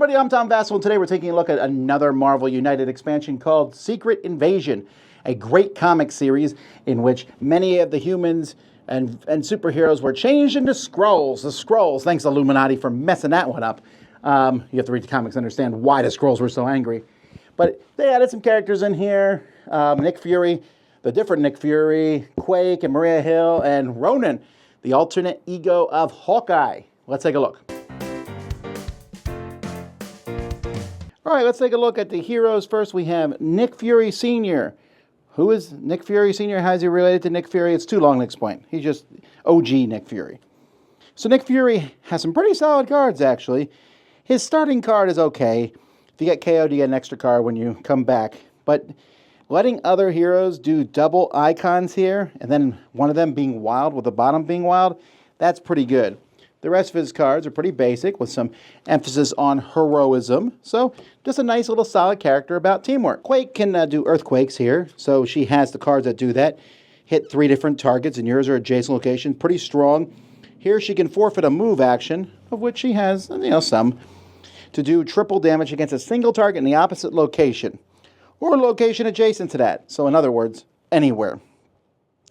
everybody, I'm Tom Vasel, and today we're taking a look at another Marvel United expansion called Secret Invasion, a great comic series in which many of the humans and superheroes were changed into Skrulls. The Skrulls, thanks Illuminati for messing that one up. You have to read the comics to understand why the Skrulls were so angry. But they added some characters in here. Nick Fury, the different Nick Fury, Quake and Maria Hill, and Ronan, the alternate ego of Hawkeye. Let's take a look. All right, let's take a look at the heroes. First, we have Nick Fury Sr. Who is Nick Fury Sr.? How is he related to Nick Fury? It's too long to explain. He's just OG Nick Fury. So Nick Fury has some pretty solid cards, actually. His starting card is okay. If you get KO'd, you get an extra card when you come back. But letting other heroes do double icons here, and then one of them being wild with the bottom being wild, that's pretty good. The rest of his cards are pretty basic with some emphasis on heroism. So just a nice little solid character about teamwork. Quake can do earthquakes here. So she has the cards that do that. Hit 3 different targets and yours are adjacent locations. Pretty strong. Here she can forfeit a move action, of which she has, some, to do triple damage against a single target in the opposite location. Or a location adjacent to that. So in other words, anywhere.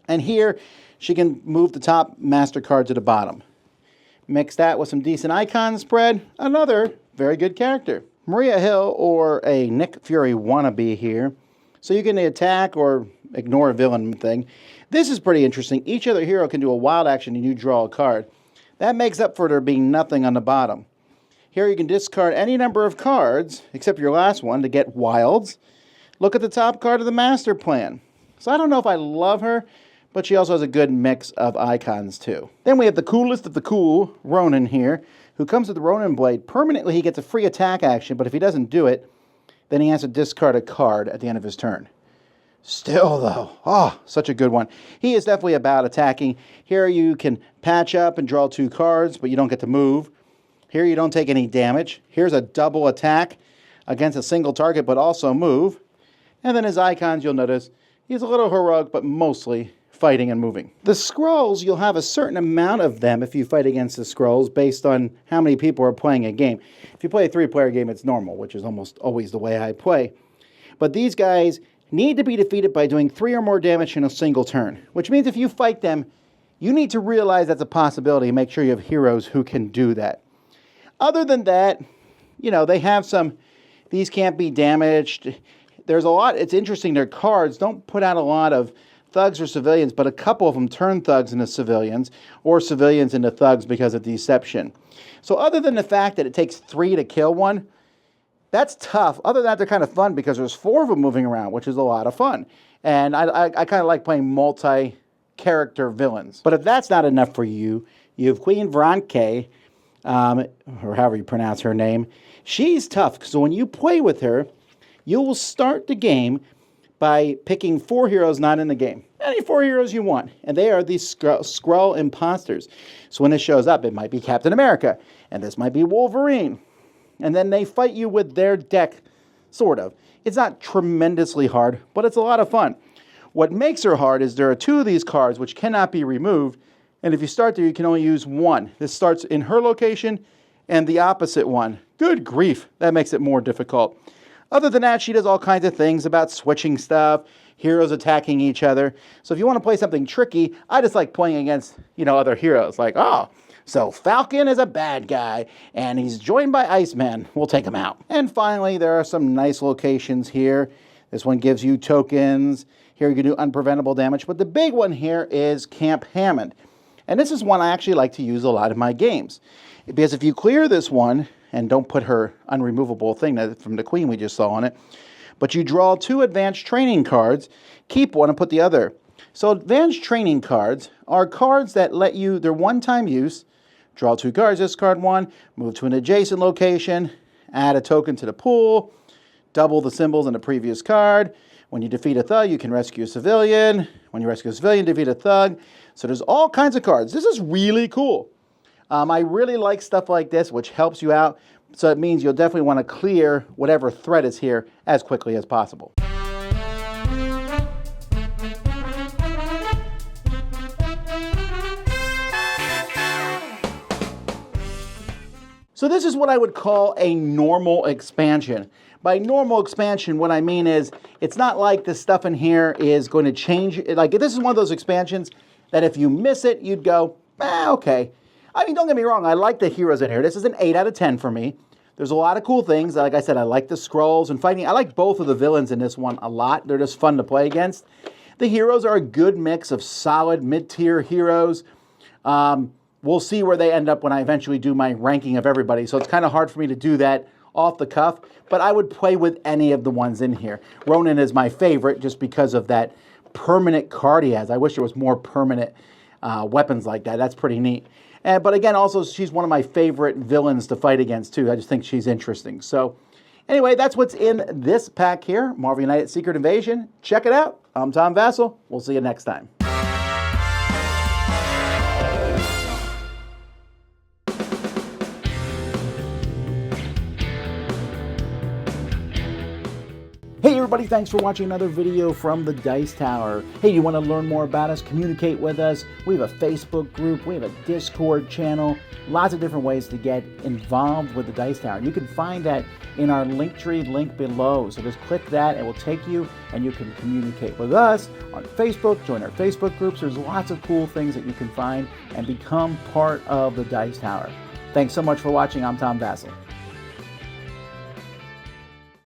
And here she can move the top master card to the bottom. Mix that with some decent icon spread, another very good character. Maria Hill, or a Nick Fury wannabe here. So you can attack or ignore a villain thing. This is pretty interesting. Each other hero can do a wild action and you draw a card. That makes up for there being nothing on the bottom. Here you can discard any number of cards, except your last one, to get wilds. Look at the top card of the master plan. So I don't know if I love her, but she also has a good mix of icons too. Then we have the coolest of the cool, Ronan here, who comes with the Ronan blade. Permanently he gets a free attack action, but if he doesn't do it, then he has to discard a card at the end of his turn. Still though, such a good one. He is definitely about attacking. Here you can patch up and draw 2 cards, but you don't get to move. Here you don't take any damage. Here's a double attack against a single target, but also move. And then his icons, you'll notice, he's a little heroic, but mostly fighting and moving. The Skrulls, you'll have a certain amount of them if you fight against the Skrulls based on how many people are playing a game. If you play a 3-player game, it's normal, which is almost always the way I play. But these guys need to be defeated by doing 3 or more damage in a single turn, which means if you fight them, you need to realize that's a possibility and make sure you have heroes who can do that. Other than that, they have some, these can't be damaged. There's a lot, it's interesting, their cards don't put out a lot of thugs or civilians, but a couple of them turn thugs into civilians, or civilians into thugs because of deception. So other than the fact that it takes 3 to kill one, that's tough. Other than that, they're kind of fun because there's 4 of them moving around, which is a lot of fun. And I kind of like playing multi-character villains. But if that's not enough for you, you have Queen Veronica, or however you pronounce her name. She's tough, so when you play with her, you will start the game by picking 4 heroes not in the game. Any 4 heroes you want. And they are these Skrull imposters. So when it shows up, it might be Captain America. And this might be Wolverine. And then they fight you with their deck, sort of. It's not tremendously hard, but it's a lot of fun. What makes her hard is there are 2 of these cards which cannot be removed. And if you start there, you can only use 1. This starts in her location and the opposite one. Good grief. That makes it more difficult. Other than that, she does all kinds of things about switching stuff, heroes attacking each other. So if you want to play something tricky, I just like playing against, other heroes. Like, so Falcon is a bad guy, and he's joined by Iceman. We'll take him out. And finally, there are some nice locations here. This one gives you tokens. Here you can do unpreventable damage. But the big one here is Camp Hammond. And this is one I actually like to use a lot in my games. Because if you clear this one, and don't put her unremovable thing from the Queen we just saw on it, but you draw 2 advanced training cards, keep one and put the other. So advanced training cards are cards that let you, they're one-time use, draw 2 cards, discard 1, move to an adjacent location, add a token to the pool, double the symbols in the previous card. When you defeat a thug, you can rescue a civilian. When you rescue a civilian, defeat a thug. So there's all kinds of cards. This is really cool. I really like stuff like this, which helps you out. So it means you'll definitely want to clear whatever threat is here as quickly as possible. So this is what I would call a normal expansion. By normal expansion, what I mean is it's not like the stuff in here is going to change. Like this is one of those expansions that if you miss it, you'd go, okay. I mean, don't get me wrong, I like the heroes in here. This is an 8 out of 10 for me. There's a lot of cool things. Like I said, I like the Skrulls and fighting. I like both of the villains in this one a lot. They're just fun to play against. The heroes are a good mix of solid mid-tier heroes. We'll see where they end up when I eventually do my ranking of everybody. So it's kind of hard for me to do that off the cuff, but I would play with any of the ones in here. Ronan is my favorite just because of that permanent card he has. I wish there was more permanent weapons like that. That's pretty neat. But again, also, she's one of my favorite villains to fight against, too. I just think she's interesting. So anyway, that's what's in this pack here, Marvel United Secret Invasion. Check it out. I'm Tom Vasel. We'll see you next time. Hey everybody, thanks for watching another video from the Dice Tower. Hey, you want to learn more about us, communicate with us? We have a Facebook group, we have a Discord channel, lots of different ways to get involved with the Dice Tower. You can find that in our Linktree link below. So just click that, it will take you and you can communicate with us on Facebook, join our Facebook groups. There's lots of cool things that you can find and become part of the Dice Tower. Thanks so much for watching. I'm Tom Vasel.